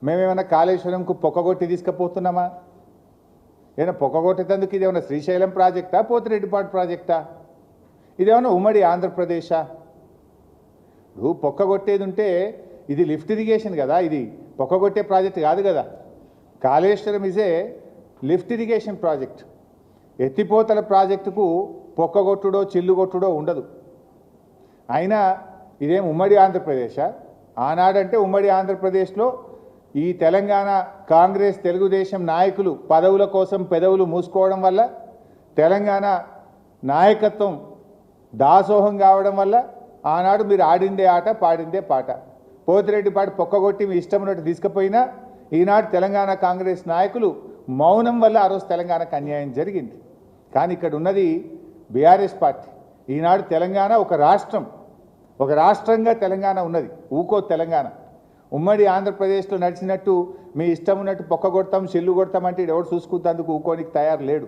మేమేమన్నా కాళేశ్వరంకు పొక్కగొట్టి తీసుకుపోతున్నామా? ఏమైనా పొక్కగొట్టేందుకు ఇదేమన్నా శ్రీశైలం ప్రాజెక్టా, పోతిరెడ్డిపాడు ప్రాజెక్టా? ఇదేమన్నా ఉమ్మడి ఆంధ్రప్రదేశా? నువ్వు పొక్కగొట్టేది ఉంటే ఇది లిఫ్ట్ ఇరిగేషన్ కదా, ఇది పొక్కగొట్టే ప్రాజెక్ట్ కాదు కదా. కాళేశ్వరం ఇజే లిఫ్ట్ ఇరిగేషన్ ప్రాజెక్ట్. ఎత్తిపోతల ప్రాజెక్టుకు పొక్కగొట్టుడో చిల్లుగొట్టుడో ఉండదు. అయినా ఇదేం ఉమ్మడి ఆంధ్రప్రదేశా? ఆనాడంటే ఉమ్మడి ఆంధ్రప్రదేశ్లో ఈ తెలంగాణ కాంగ్రెస్ తెలుగుదేశం నాయకులు పదవుల కోసం పెదవులు మూసుకోవడం వల్ల, తెలంగాణ నాయకత్వం దాసోహం కావడం వల్ల ఆనాడు మీరు ఆడిందే ఆట పాడిందే పాట. పోతిరెడ్డిపాడు పొక్కగొట్టి మీ ఇష్టం ఉన్నట్టు తీసుకుపోయినా ఈనాడు తెలంగాణ కాంగ్రెస్ నాయకులు మౌనం వల్ల ఆ రోజు తెలంగాణకు అన్యాయం జరిగింది. కానీ ఇక్కడ ఉన్నది బీఆర్ఎస్ పార్టీ. ఈనాడు తెలంగాణ ఒక రాష్ట్రంగా తెలంగాణ ఉన్నది. ఊకో తెలంగాణ ఉమ్మడి ఆంధ్రప్రదేశ్లో నడిచినట్టు మీ ఇష్టం ఉన్నట్టు పొక్క కొడతాం, చెల్లు కొడతాం అంటే ఎవడు చూసుకుంటేందుకు ఊకోనికి తయారు లేడు.